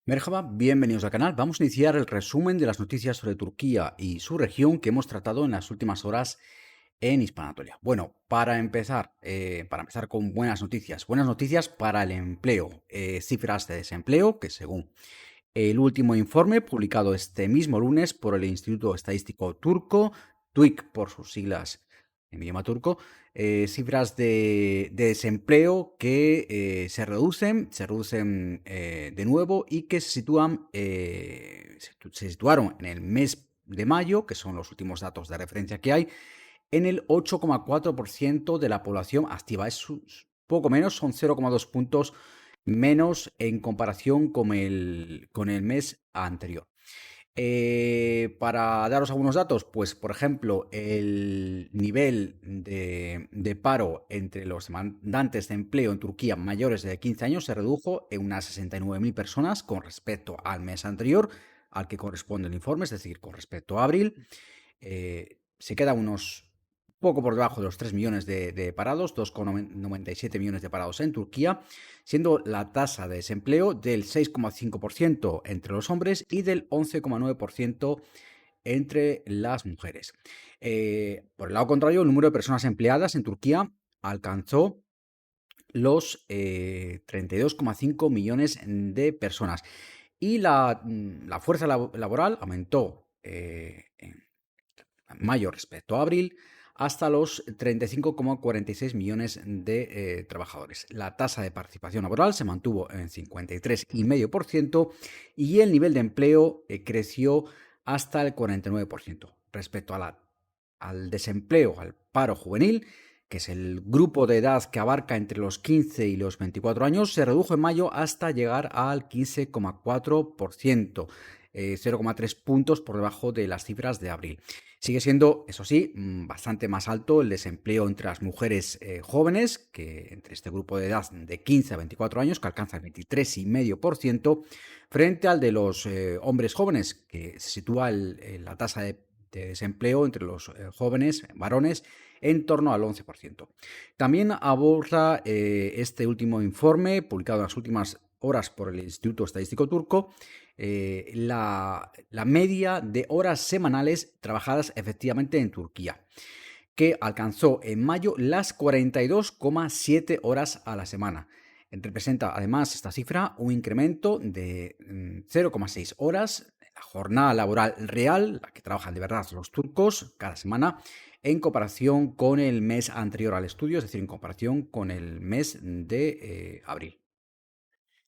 Merhaba, bienvenidos al canal. Vamos a iniciar el resumen de las noticias sobre Turquía y su región que hemos tratado en las últimas horas en Hispanatolia. Bueno, para empezar con buenas noticias para el empleo, cifras de desempleo que según el último informe publicado este mismo lunes por el Instituto Estadístico Turco, TÜİK por sus siglas en idioma turco, cifras de desempleo que se reducen de nuevo y que se situaron en el mes de mayo, que son los últimos datos de referencia que hay, en el 8,4% de la población activa. Es poco menos, son 0,2 puntos menos en comparación con el mes anterior. Para daros algunos datos, pues por ejemplo, el nivel de paro entre los demandantes de empleo en Turquía mayores de 15 años se redujo en unas 69.000 personas con respecto al mes anterior, al que corresponde el informe, es decir, con respecto a abril. Se queda unos poco por debajo de los 3 millones de parados, 2,97 millones de parados en Turquía, siendo la tasa de desempleo del 6,5% entre los hombres y del 11,9% entre las mujeres. Por el lado contrario, el número de personas empleadas en Turquía alcanzó los 32,5 millones de personas y la fuerza laboral aumentó en mayo respecto a abril hasta los 35,46 millones de trabajadores. La tasa de participación laboral se mantuvo en 53,5% y el nivel de empleo creció hasta el 49%. Respecto al desempleo, al paro juvenil, que es el grupo de edad que abarca entre los 15 y los 24 años, se redujo en mayo hasta llegar al 15,4%, 0,3 puntos por debajo de las cifras de abril. Sigue siendo, eso sí, bastante más alto el desempleo entre las mujeres jóvenes, que entre este grupo de edad de 15 a 24 años, que alcanza el 23,5%, frente al de los hombres jóvenes, que se sitúa la tasa de desempleo entre los jóvenes varones en torno al 11%. También aborda este último informe, publicado en las últimas horas por el Instituto Estadístico Turco, la media de horas semanales trabajadas efectivamente en Turquía, que alcanzó en mayo las 42,7 horas a la semana. Representa además esta cifra un incremento de 0,6 horas en la jornada laboral real, la que trabajan de verdad los turcos cada semana, en comparación con el mes anterior al estudio, es decir, en comparación con el mes de abril.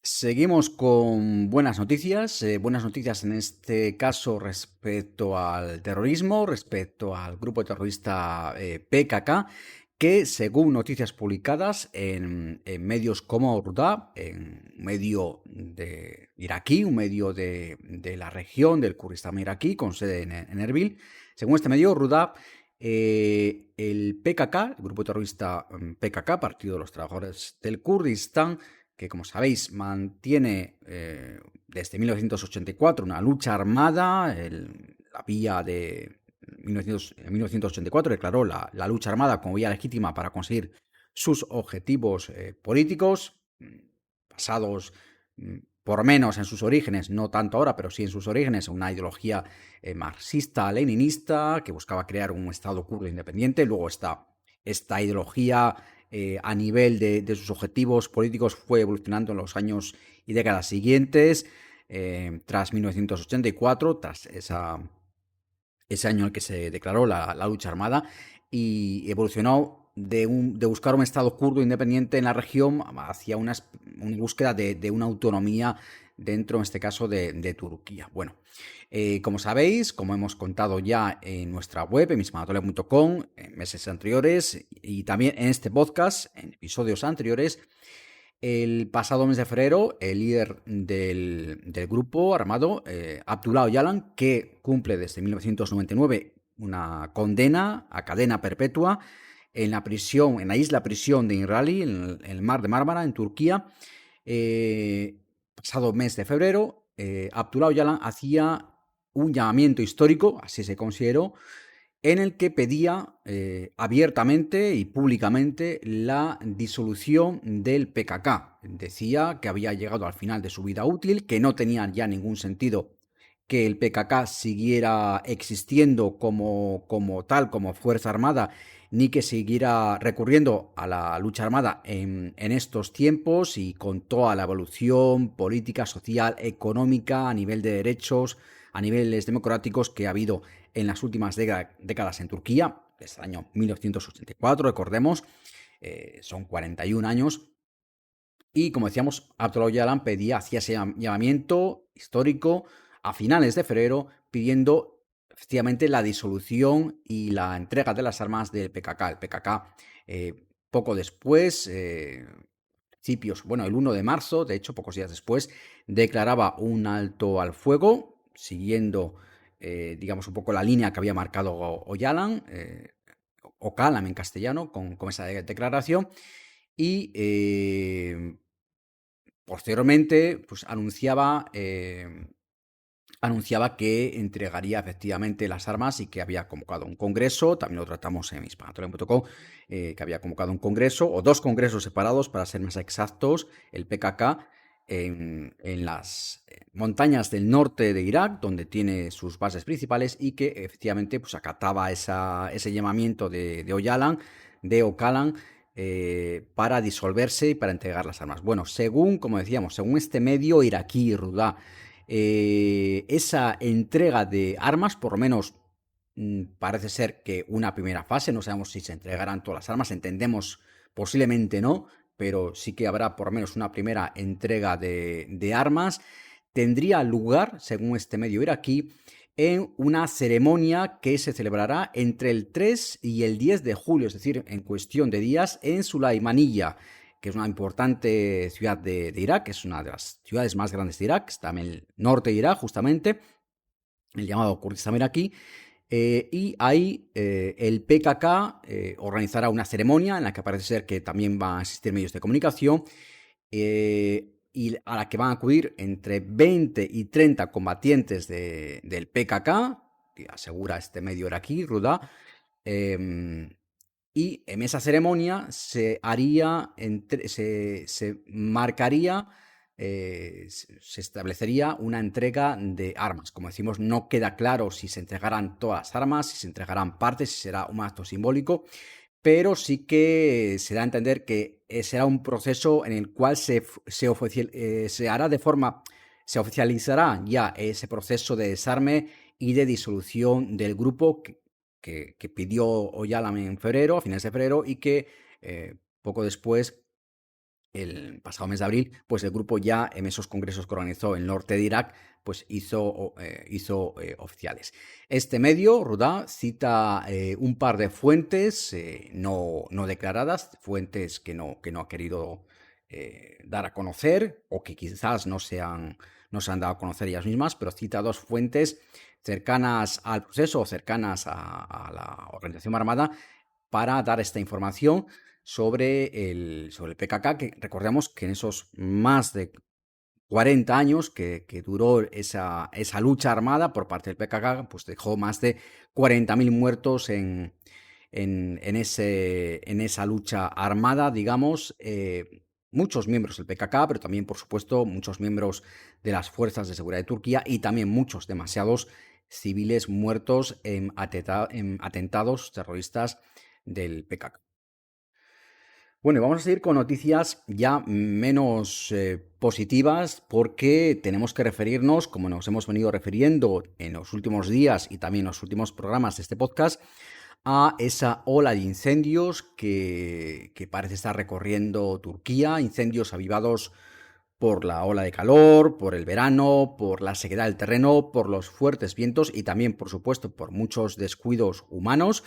Seguimos con buenas noticias en este caso respecto al terrorismo, respecto al grupo terrorista PKK, que según noticias publicadas en medios como Ruda, en un medio de iraquí, un medio de la región del Kurdistán iraquí, con sede en Erbil, según este medio, Ruda, el PKK, el grupo terrorista PKK, Partido de los Trabajadores del Kurdistán, que como sabéis mantiene desde 1984 una lucha armada, la vía de 1984 declaró la lucha armada como vía legítima para conseguir sus objetivos políticos, basados por menos en sus orígenes, no tanto ahora, pero sí en sus orígenes, una ideología marxista-leninista que buscaba crear un Estado kurdo independiente. Luego esta ideología a nivel de sus objetivos políticos fue evolucionando en los años y décadas siguientes, tras 1984, tras ese año en el que se declaró la lucha armada, y evolucionó de buscar un Estado kurdo independiente en la región hacia una búsqueda de una autonomía dentro, en este caso, de Turquía. Bueno, como sabéis, como hemos contado ya en nuestra web, en mismanatolia.com, en meses anteriores y también en este podcast, en episodios anteriores, el pasado mes de febrero, el líder del grupo armado, Abdullah Öcalan, que cumple desde 1999 una condena a cadena perpetua en la isla prisión de Inrali, en el mar de Mármara, en Turquía, pasado mes de febrero, Abdullah Öcalan hacía un llamamiento histórico, así se consideró, en el que pedía abiertamente y públicamente la disolución del PKK. Decía que había llegado al final de su vida útil, que no tenía ya ningún sentido que el PKK siguiera existiendo como tal, como fuerza armada, ni que siguiera recurriendo a la lucha armada en estos tiempos y con toda la evolución política, social, económica, a nivel de derechos, a niveles democráticos que ha habido en las últimas décadas en Turquía, desde el año 1984, recordemos, son 41 años. Y como decíamos, Abdullah Öcalan hacía ese llamamiento histórico a finales de febrero pidiendo efectivamente la disolución y la entrega de las armas del PKK. El PKK poco después, principios, bueno, el 1 de marzo, de hecho, pocos días después, declaraba un alto al fuego, siguiendo, digamos, un poco la línea que había marcado Öcalan, Öcalan en castellano, con esa declaración, y posteriormente pues, anunciaba que entregaría efectivamente las armas y que había convocado un congreso, también lo tratamos en hispanatoria.com, que había convocado un congreso, o dos congresos separados, para ser más exactos, el PKK, en las montañas del norte de Irak, donde tiene sus bases principales, y que efectivamente pues, acataba ese llamamiento de Öcalan, para disolverse y para entregar las armas. Bueno, como decíamos, según este medio iraquí, Rudá, esa entrega de armas, por lo menos parece ser que una primera fase, no sabemos si se entregarán todas las armas, entendemos posiblemente no, pero sí que habrá por lo menos una primera entrega de armas, tendría lugar, según este medio iraquí, en una ceremonia que se celebrará entre el 3 y el 10 de julio, es decir, en cuestión de días, en Sulaymaniyah, que es una importante ciudad de Irak, es una de las ciudades más grandes de Irak, está en el norte de Irak justamente, el llamado Kurdistán iraquí, y ahí el PKK organizará una ceremonia en la que parece ser que también van a asistir medios de comunicación, y a la que van a acudir entre 20 y 30 combatientes del PKK, que asegura este medio iraquí, Rudá, y en esa ceremonia se marcaría, se establecería una entrega de armas. Como decimos, no queda claro si se entregarán todas las armas, si se entregarán partes, si será un acto simbólico, pero sí que se da a entender que será un proceso en el cual se hará se oficializará ya ese proceso de desarme y de disolución del grupo que pidió Öcalan en febrero, a finales de febrero, y que poco después, el pasado mes de abril, pues el grupo ya en esos congresos que organizó en el norte de Irak, pues hizo oficiales. Este medio, Rudá, cita un par de fuentes no declaradas, fuentes que no ha querido dar a conocer, o que quizás no se han dado a conocer ellas mismas, pero cita dos fuentes cercanas al proceso o cercanas a la organización armada para dar esta información sobre el PKK, que recordemos que en esos más de 40 años que duró esa lucha armada por parte del PKK, pues dejó más de 40.000 muertos en esa lucha armada, digamos, muchos miembros del PKK, pero también, por supuesto, muchos miembros de las fuerzas de seguridad de Turquía, y también demasiados civiles muertos en atentados terroristas del PKK. Bueno, y vamos a seguir con noticias ya menos positivas, porque tenemos que referirnos, como nos hemos venido refiriendo en los últimos días y también en los últimos programas de este podcast, a esa ola de incendios que parece estar recorriendo Turquía, incendios avivados por la ola de calor, por el verano, por la sequedad del terreno, por los fuertes vientos y también, por supuesto, por muchos descuidos humanos.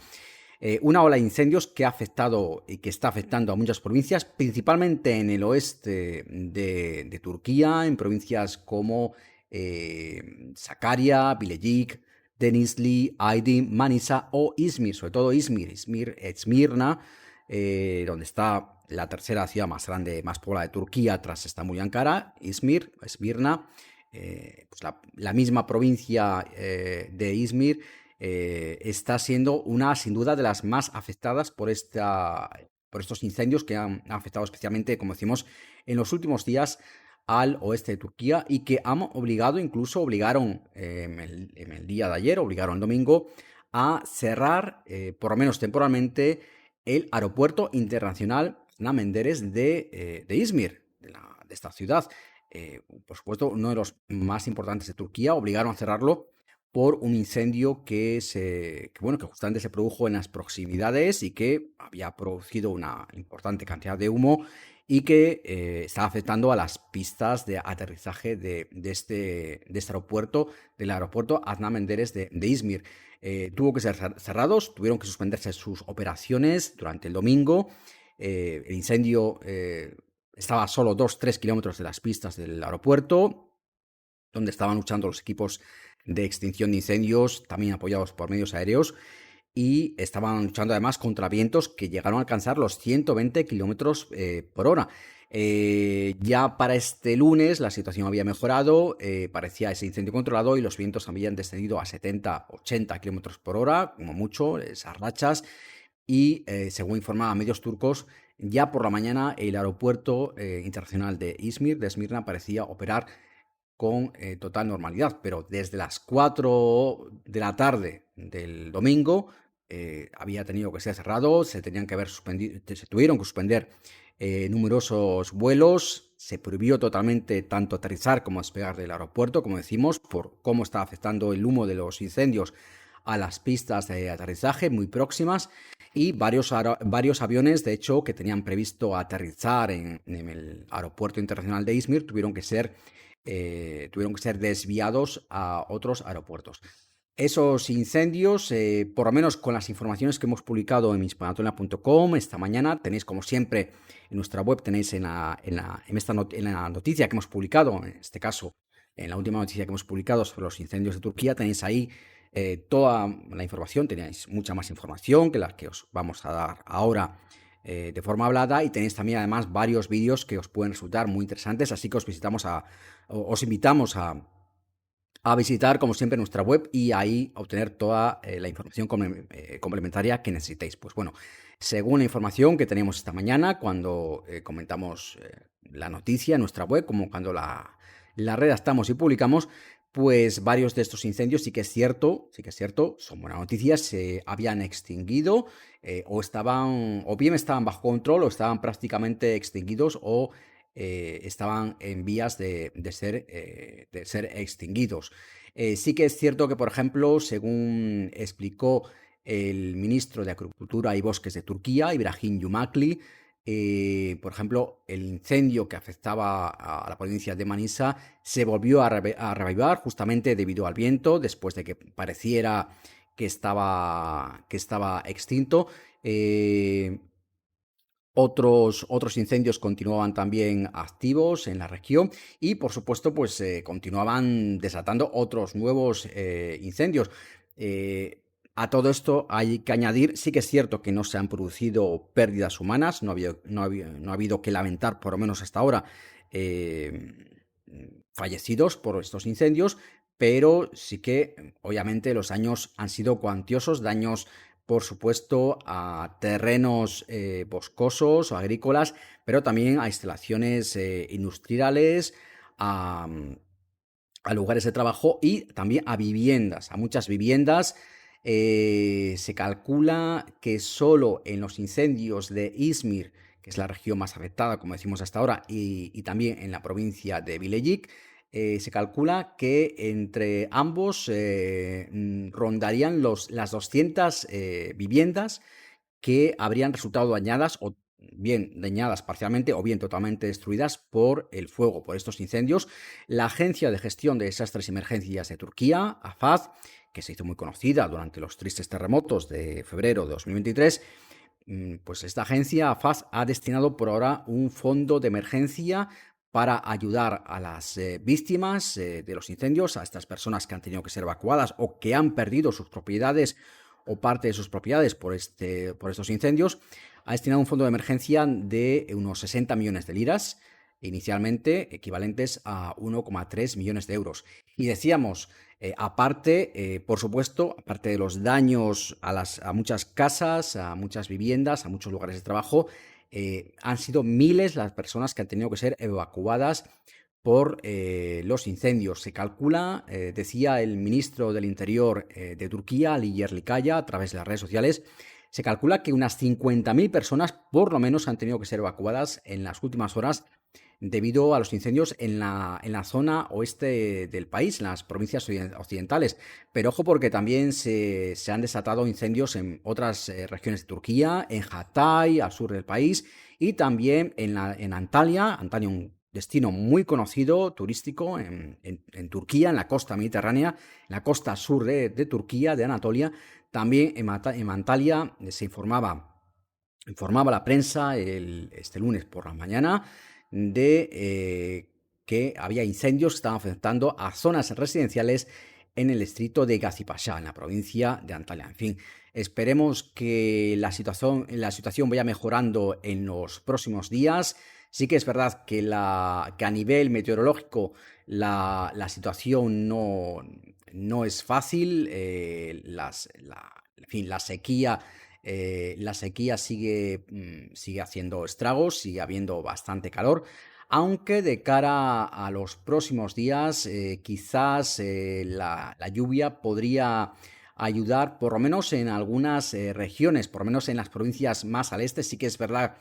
Una ola de incendios que ha afectado y que está afectando a muchas provincias, principalmente en el oeste de Turquía, en provincias como Sakarya, Bilecik, Denizli, Aydin, Manisa o Izmir, sobre todo Esmirna, donde está la tercera ciudad más grande, más poblada de Turquía, tras Estambul y Ankara, Esmirna, pues la misma provincia de Izmir, está siendo una, sin duda, de las más afectadas por estos incendios que han afectado especialmente, como decimos, en los últimos días al oeste de Turquía y que han obligaron en el día de ayer, obligaron el domingo a cerrar, por lo menos temporalmente, el aeropuerto internacional Adnan Menderes de Izmir, de esta ciudad. Por supuesto, uno de los más importantes de Turquía. Obligaron a cerrarlo por un incendio que justamente se produjo en las proximidades y que había producido una importante cantidad de humo y que está afectando a las pistas de aterrizaje de este aeropuerto, del aeropuerto Adnan Menderes de Izmir. Tuvo que ser cerrados, tuvieron que suspenderse sus operaciones durante el domingo. El incendio estaba a solo 2-3 kilómetros de las pistas del aeropuerto, donde estaban luchando los equipos de extinción de incendios, también apoyados por medios aéreos, y estaban luchando además contra vientos que llegaron a alcanzar los 120 kilómetros por hora. Ya para este lunes la situación había mejorado, parecía ese incendio controlado y los vientos habían descendido a 70-80 kilómetros por hora, como mucho, esas rachas. Y según informaban medios turcos, ya por la mañana el aeropuerto internacional de Izmir, de Esmirna, parecía operar con total normalidad, pero desde las 4 de la tarde del domingo había tenido que ser cerrado, se tuvieron que suspender numerosos vuelos, se prohibió totalmente tanto aterrizar como despegar del aeropuerto, como decimos, por cómo está afectando el humo de los incendios a las pistas de aterrizaje muy próximas, y varios aviones, de hecho, que tenían previsto aterrizar en el aeropuerto internacional de Izmir, tuvieron que ser desviados a otros aeropuertos. Esos incendios, por lo menos con las informaciones que hemos publicado en mispanatolia.com esta mañana, tenéis como siempre en nuestra web, tenéis en la noticia que hemos publicado, en este caso, en la última noticia que hemos publicado sobre los incendios de Turquía, tenéis ahí toda la información, tenéis mucha más información que la que os vamos a dar ahora de forma hablada, y tenéis también además varios vídeos que os pueden resultar muy interesantes, así que os invitamos a visitar como siempre nuestra web y ahí obtener toda la información complementaria que necesitéis. Pues bueno, según la información que tenemos esta mañana cuando comentamos la noticia en nuestra web, como cuando la redactamos y publicamos, pues varios de estos incendios sí que es cierto, son buenas noticias, se habían extinguido o bien estaban bajo control o estaban prácticamente extinguidos o estaban en vías de ser extinguidos. Sí que es cierto que, por ejemplo, según explicó el ministro de Agricultura y Bosques de Turquía, Ibrahim Yumakli, por ejemplo, el incendio que afectaba a la provincia de Manisa se volvió a reavivar justamente debido al viento, después de que pareciera que estaba extinto. Otros incendios continuaban también activos en la región y, por supuesto, pues continuaban desatando otros nuevos incendios. A todo esto hay que añadir, sí que es cierto que no se han producido pérdidas humanas, no ha habido que lamentar, por lo menos hasta ahora, fallecidos por estos incendios, pero sí que, obviamente, los daños han sido cuantiosos, daños por supuesto, a terrenos boscosos o agrícolas, pero también a instalaciones industriales, a lugares de trabajo y también a viviendas, a muchas viviendas. Se calcula que solo en los incendios de Izmir, que es la región más afectada, como decimos hasta ahora, y también en la provincia de Bilecik, se calcula que entre ambos rondarían las 200 viviendas que habrían resultado dañadas, o bien dañadas parcialmente o bien totalmente destruidas por el fuego, por estos incendios. La Agencia de Gestión de Desastres y Emergencias de Turquía, AFAD, que se hizo muy conocida durante los tristes terremotos de febrero de 2023, pues esta agencia, AFAD, ha destinado por ahora un fondo de emergencia para ayudar a las víctimas de los incendios, a estas personas que han tenido que ser evacuadas o que han perdido sus propiedades o parte de sus propiedades por estos incendios. Ha destinado un fondo de emergencia de unos 60 millones de liras inicialmente equivalentes a 1,3 millones de euros. Y decíamos, aparte, por supuesto, aparte de los daños a muchas casas, a muchas viviendas, a muchos lugares de trabajo, han sido miles las personas que han tenido que ser evacuadas por los incendios. Se calcula, decía el ministro del Interior de Turquía, Ali Yerlikaya, a través de las redes sociales, se calcula que unas 50.000 personas por lo menos han tenido que ser evacuadas en las últimas horas debido a los incendios en la zona oeste del país, en las provincias occidentales. Pero ojo, porque también se han desatado incendios en otras regiones de Turquía, en Hatay, al sur del país, y también en Antalya, un destino muy conocido turístico en Turquía, en la costa mediterránea, en la costa sur de Turquía, de Anatolia. También en Antalya se informaba la prensa este lunes por la mañana de que había incendios que estaban afectando a zonas residenciales en el distrito de Gazipasha, en la provincia de Antalya. En fin, esperemos que la situación vaya mejorando en los próximos días. Sí que es verdad que a nivel meteorológico la situación no es fácil. En fin, la sequía sigue haciendo estragos, sigue habiendo bastante calor, aunque de cara a los próximos días quizás la lluvia podría ayudar, por lo menos en algunas regiones, por lo menos en las provincias más al este. Sí que es verdad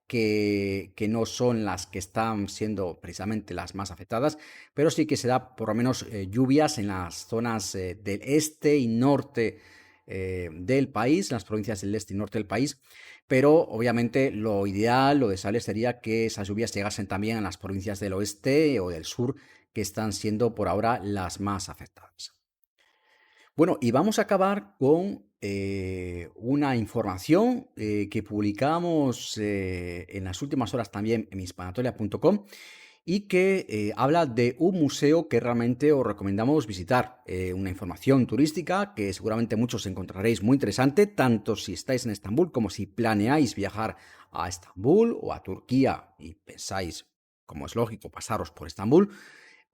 que no son las que están siendo precisamente las más afectadas, pero sí que se da por lo menos lluvias en las zonas del este y norte del país, en las provincias del este y norte del país, pero obviamente lo ideal, lo deseable sería que esas lluvias llegasen también a las provincias del oeste o del sur, que están siendo por ahora las más afectadas. Bueno, y vamos a acabar con una información que publicamos en las últimas horas también en hispanatolia.com y que habla de un museo que realmente os recomendamos visitar. Una información turística que seguramente muchos encontraréis muy interesante, tanto si estáis en Estambul como si planeáis viajar a Estambul o a Turquía y pensáis, como es lógico, pasaros por Estambul.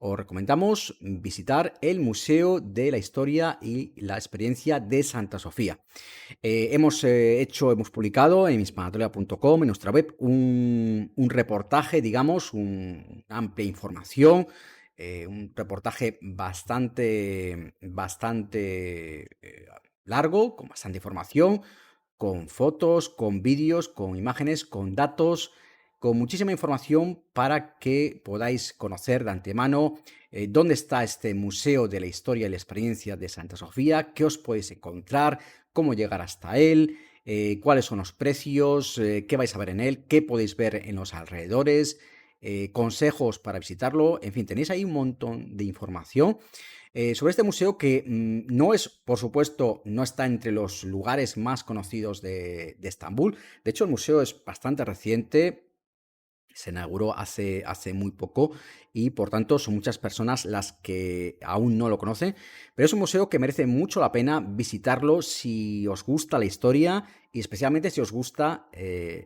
Os recomendamos visitar el Museo de la Historia y la Experiencia de Santa Sofía. Hemos publicado en hispanatolia.com, en nuestra web, un reportaje, digamos, una amplia información, un reportaje bastante largo, con bastante información, con fotos, con vídeos, con imágenes, con datos, con muchísima información para que podáis conocer de antemano dónde está este Museo de la Historia y la Experiencia de Santa Sofía, qué os podéis encontrar, cómo llegar hasta él, cuáles son los precios, qué vais a ver en él, qué podéis ver en los alrededores, consejos para visitarlo. En fin, tenéis ahí un montón de información sobre este museo que no es, por supuesto, no está entre los lugares más conocidos de Estambul. De hecho, el museo es bastante reciente. Se inauguró hace muy poco y por tanto son muchas personas las que aún no lo conocen, pero es un museo que merece mucho la pena visitarlo si os gusta la historia y especialmente si os gusta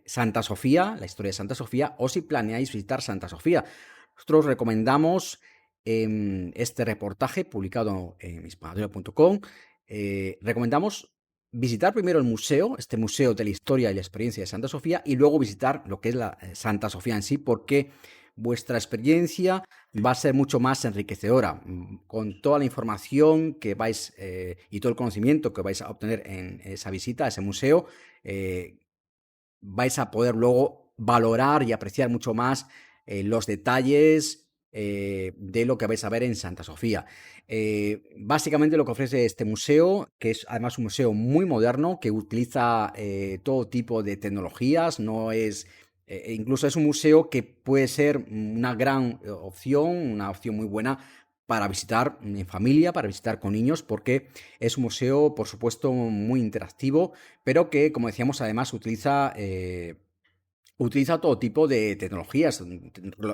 Santa Sofía, la historia de Santa Sofía, o si planeáis visitar Santa Sofía. Nosotros recomendamos este reportaje publicado en hispanatolia.com. Recomendamos visitar primero el museo, este museo de la historia y la experiencia de Santa Sofía, y luego visitar lo que es la Santa Sofía en sí, porque vuestra experiencia va a ser mucho más enriquecedora. Con toda la información que vais y todo el conocimiento que vais a obtener en esa visita a ese museo, vais a poder luego valorar y apreciar mucho más los detalles de lo que vais a ver en Santa Sofía. Básicamente lo que ofrece este museo, que es además un museo muy moderno, que utiliza todo tipo de tecnologías, incluso es un museo que puede ser una gran opción, una opción muy buena para visitar en familia, para visitar con niños, porque es un museo, por supuesto, muy interactivo, pero que, como decíamos, además utiliza todo tipo de tecnologías,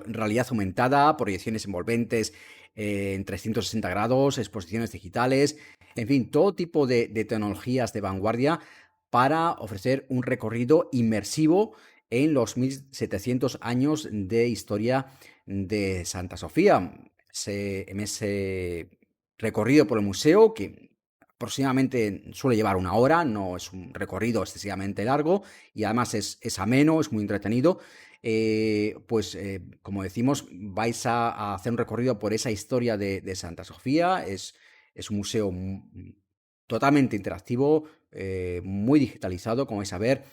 realidad aumentada, proyecciones envolventes en 360 grados, exposiciones digitales, en fin, todo tipo de tecnologías de vanguardia para ofrecer un recorrido inmersivo en los 1700 años de historia de Santa Sofía. En ese recorrido por el museo, que aproximadamente suele llevar una hora, no es un recorrido excesivamente largo y además es ameno, es muy entretenido. Como decimos, vais a hacer un recorrido por esa historia de Santa Sofía. Es un museo totalmente interactivo, muy digitalizado, como vais a ver.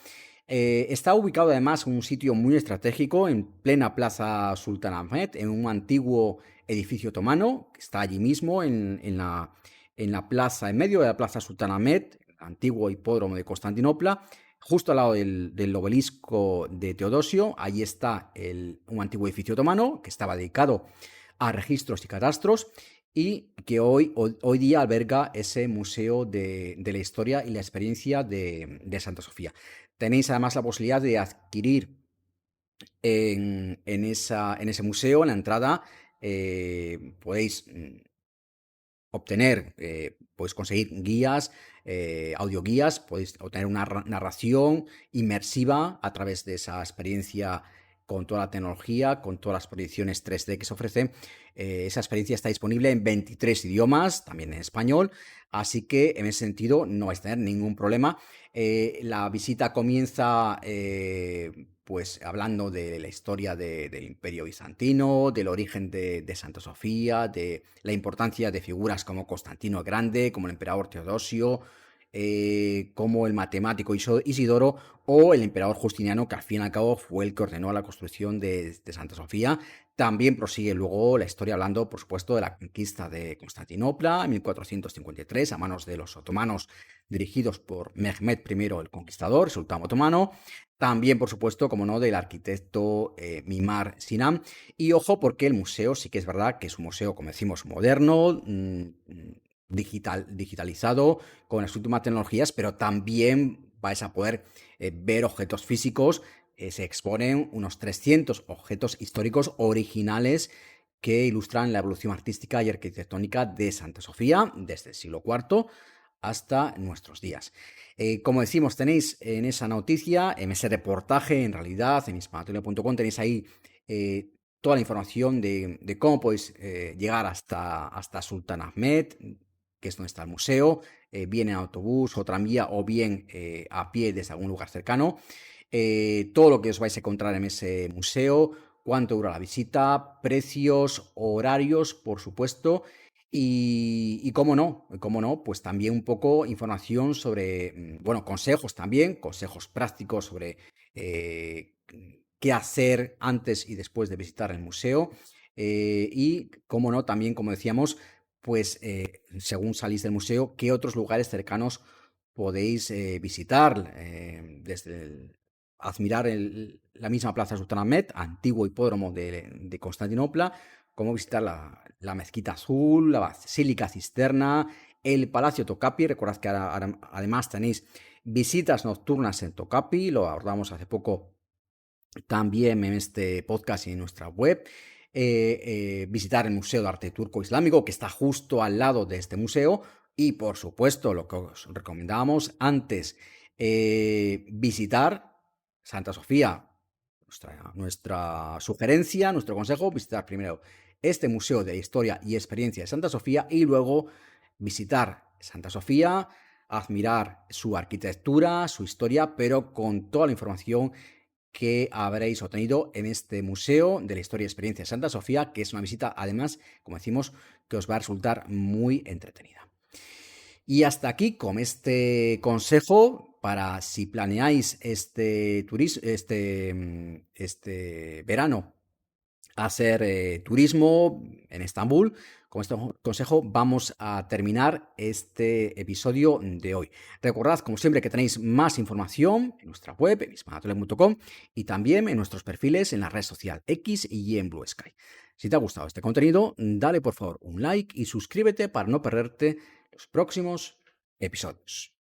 Está ubicado además en un sitio muy estratégico, en plena Plaza Sultan Ahmed, en un antiguo edificio otomano, que está allí mismo, en la plaza, en medio de la Plaza Sultan Ahmed, antiguo hipódromo de Constantinopla, justo al lado del obelisco de Teodosio. Allí está un antiguo edificio otomano que estaba dedicado a registros y catastros y que hoy día alberga ese museo de la historia y la experiencia de Santa Sofía. Tenéis además la posibilidad de adquirir en ese museo, en la entrada, podéis obtener, podéis conseguir guías, audioguías, podéis obtener una narración inmersiva a través de esa experiencia con toda la tecnología, con todas las proyecciones 3D que se ofrecen. Esa experiencia está disponible en 23 idiomas, también en español, así que en ese sentido no vais a tener ningún problema. La visita comienza pues hablando de la historia del Imperio Bizantino, del origen de Santa Sofía, de la importancia de figuras como Constantino el Grande, como el emperador Teodosio, como el matemático Isidoro o el emperador Justiniano, que al fin y al cabo fue el que ordenó la construcción de Santa Sofía. También prosigue luego la historia hablando, por supuesto, de la conquista de Constantinopla en 1453 a manos de los otomanos, dirigidos por Mehmed I el Conquistador, sultán otomano. También, por supuesto, como no, del arquitecto Mimar Sinan. Y ojo, porque el museo sí que es verdad que es un museo, como decimos, moderno, digitalizado, con las últimas tecnologías, pero también vais a poder ver objetos físicos. Se exponen unos 300 objetos históricos originales que ilustran la evolución artística y arquitectónica de Santa Sofía desde el siglo IV hasta nuestros días. Como decimos, tenéis en esa noticia, en ese reportaje, en realidad, en hispanatolia.com, tenéis ahí toda la información de cómo podéis llegar hasta Sultan Ahmed, que es donde está el museo, bien en autobús o tranvía o bien a pie desde algún lugar cercano. Todo lo que os vais a encontrar en ese museo, cuánto dura la visita, precios, horarios, por supuesto, y cómo no, pues también un poco información sobre, bueno, consejos también, consejos prácticos sobre qué hacer antes y después de visitar el museo. Y cómo no, también, como decíamos, pues según salís del museo, qué otros lugares cercanos podéis visitar, admirar la misma Plaza Sultan Ahmed, antiguo hipódromo de Constantinopla, como visitar la Mezquita Azul, la Basílica Cisterna, el Palacio Tokapi. Recordad que además tenéis visitas nocturnas en Tokapi, lo abordamos hace poco también en este podcast y en nuestra web. Visitar el Museo de Arte Turco Islámico, que está justo al lado de este museo. Y por supuesto, lo que os recomendábamos antes, visitar Santa Sofía. Nuestra sugerencia, nuestro consejo, visitar primero este Museo de Historia y Experiencia de Santa Sofía y luego visitar Santa Sofía, admirar su arquitectura, su historia, pero con toda la información que habréis obtenido en este Museo de la Historia y Experiencia de Santa Sofía, que es una visita, además, como decimos, que os va a resultar muy entretenida. Y hasta aquí con este consejo para si planeáis este verano hacer turismo en Estambul. Con este consejo vamos a terminar este episodio de hoy. Recordad, como siempre, que tenéis más información en nuestra web, en hispanatolia.com, y también en nuestros perfiles en la red social X y en Blue Sky. Si te ha gustado este contenido, dale por favor un like y suscríbete para no perderte los próximos episodios.